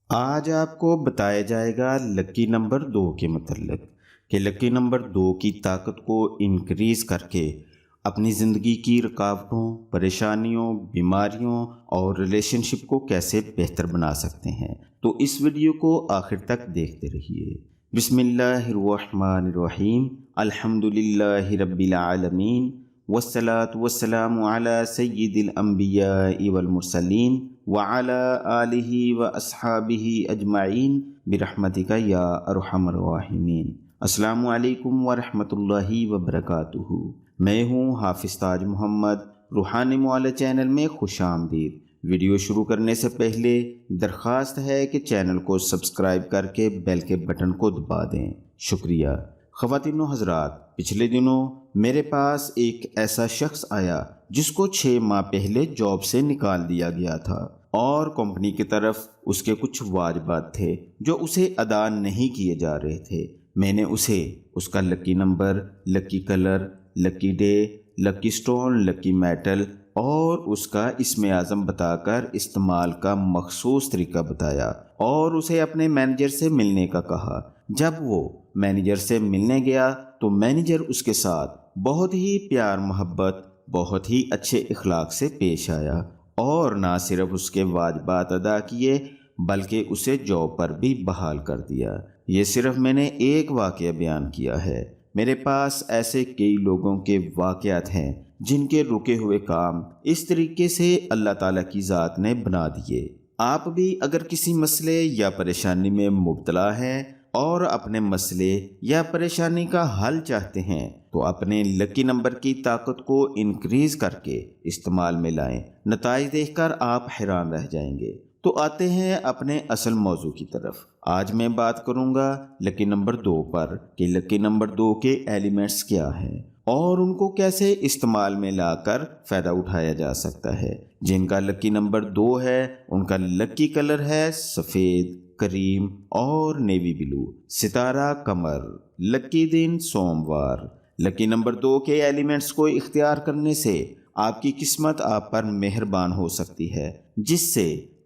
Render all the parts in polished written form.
آج آپ کو بتایا جائے گا لکی نمبر 2 کے متعلق کہ لکی نمبر 2 کی طاقت کو انکریز کر کے اپنی زندگی کی رکاوٹوں، پریشانیوں، بیماریوں اور ریلیشن شپ کو کیسے بہتر بنا سکتے ہیں۔ تو اس ویڈیو کو آخر تک دیکھتے رہیے۔ بسم اللہ الرحمن الرحیم، الحمدللہ رب العالمین، والصلاة والسلام علی سید الانبیاء والمرسلین وعلی آلہ واصحابہ اجمعین برحمتک یا ارحم الراحمین۔ السلام علیکم ورحمۃ اللہ وبرکاتہ۔ میں ہوں حافظ تاج محمد، روحانی معالجہ چینل میں خوش آمدید۔ ویڈیو شروع کرنے سے پہلے درخواست ہے کہ چینل کو سبسکرائب کر کے بیل کے بٹن کو دبا دیں۔ شکریہ۔ خواتین و حضرات، پچھلے دنوں میرے پاس ایک ایسا شخص آیا جس کو 6 ماہ پہلے جاب سے نکال دیا گیا تھا اور کمپنی کی طرف اس کے کچھ واجبات تھے جو اسے ادا نہیں کیے جا رہے تھے۔ میں نے اسے اس کا لکی نمبر، لکی کلر، لکی ڈے، لکی سٹون، لکی میٹل اور اس کا اسم اعظم بتا کر استعمال کا مخصوص طریقہ بتایا اور اسے اپنے مینیجر سے ملنے کا کہا۔ جب وہ مینیجر سے ملنے گیا تو مینیجر اس کے ساتھ بہت ہی پیار محبت، بہت ہی اچھے اخلاق سے پیش آیا اور نہ صرف اس کے واجبات ادا کیے بلکہ اسے جاب پر بھی بحال کر دیا۔ یہ صرف میں نے ایک واقعہ بیان کیا ہے، میرے پاس ایسے کئی لوگوں کے واقعات ہیں جن کے رکے ہوئے کام اس طریقے سے اللہ تعالیٰ کی ذات نے بنا دیے۔ آپ بھی اگر کسی مسئلے یا پریشانی میں مبتلا ہیں اور اپنے مسئلے یا پریشانی کا حل چاہتے ہیں تو اپنے لکی نمبر کی طاقت کو انکریز کر کے استعمال میں لائیں۔ نتائج دیکھ کر آپ حیران رہ جائیں گے۔ تو آتے ہیں اپنے اصل موضوع کی طرف۔ آج میں بات کروں گا لکی نمبر 2 پر کہ لکی نمبر 2 کے ایلیمنٹس کیا ہیں اور ان کو کیسے استعمال میں لا کر فائدہ اٹھایا جا سکتا ہے۔ جن کا لکی نمبر 2 ہے ان کا لکی کلر ہے سفید، کریم اور نیوی بلو، ستارہ قمر، لکی دن سوموار۔ لکی نمبر 2 کے ایلیمنٹس کو اختیار کرنے سے آپ کی قسمت آپ پر مہربان ہو سکتی ہے، جس سے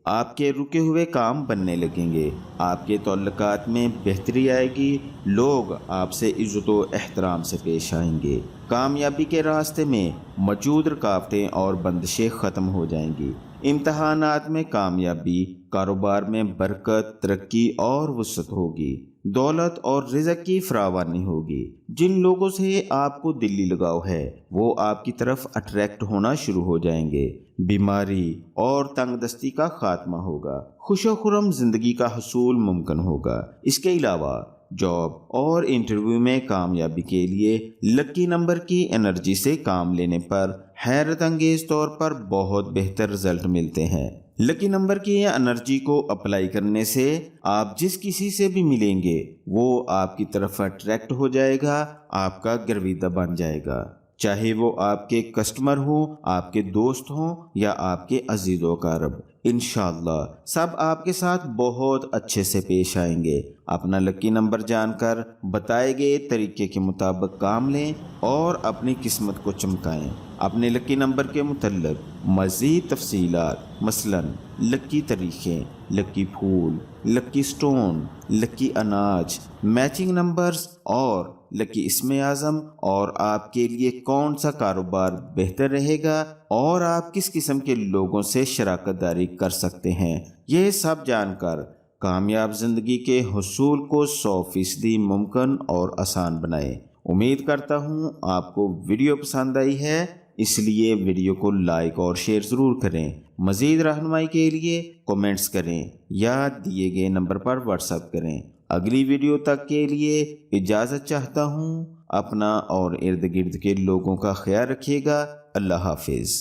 آپ کے رکے ہوئے کام بننے لگیں گے، آپ کے تعلقات میں بہتری آئے گی، لوگ آپ سے عزت و احترام سے پیش آئیں گے، کامیابی کے راستے میں موجود رکاوٹیں اور بندشیں ختم ہو جائیں گی، امتحانات میں کامیابی، کاروبار میں برکت، ترقی اور وسعت ہوگی، دولت اور رزق کی فراوانی ہوگی۔ جن لوگوں سے آپ کو دلی لگاؤ ہے وہ آپ کی طرف اٹریکٹ ہونا شروع ہو جائیں گے، بیماری اور تنگ دستی کا خاتمہ ہوگا، خوش و خرم زندگی کا حصول ممکن ہوگا۔ اس کے علاوہ جاب اور انٹرویو میں کامیابی کے لیے لکی نمبر کی انرجی سے کام لینے پر حیرت انگیز طور پر بہت بہتر رزلٹ ملتے ہیں۔ لکی نمبر کی انرجی کو اپلائی کرنے سے آپ جس کسی سے بھی ملیں گے وہ آپ کی طرف اٹریکٹ ہو جائے گا، آپ کا گرویدہ بن جائے گا، چاہے وہ آپ کے کسٹمر ہوں، آپ کے دوست ہوں یا آپ کے عزیز و اقارب۔ انشاءاللہ سب آپ کے ساتھ بہت اچھے سے پیش آئیں گے۔ اپنا لکی نمبر جان کر بتائے گئے طریقے کے مطابق کام لیں اور اپنی قسمت کو چمکائیں۔ اپنے لکی نمبر کے متعلق مزید تفصیلات، مثلا لکی طریقے، لکی پھول، لکی سٹون، لکی اناج، میچنگ نمبرز اور لکی اسم اعظم اور آپ کے لیے کون سا کاروبار بہتر رہے گا اور آپ کس قسم کے لوگوں سے شراکت داری کر سکتے ہیں، یہ سب جان کر کامیاب زندگی کے حصول کو 100% ممکن اور آسان بنائیں۔ امید کرتا ہوں آپ کو ویڈیو پسند آئی ہے، اس لیے ویڈیو کو لائک اور شیئر ضرور کریں۔ مزید رہنمائی کے لیے کومنٹس کریں یا دیے گئے نمبر پر واٹس ایپ کریں۔ اگلی ویڈیو تک کے لیے اجازت چاہتا ہوں۔ اپنا اور ارد گرد کے لوگوں کا خیال رکھیے گا۔ اللہ حافظ۔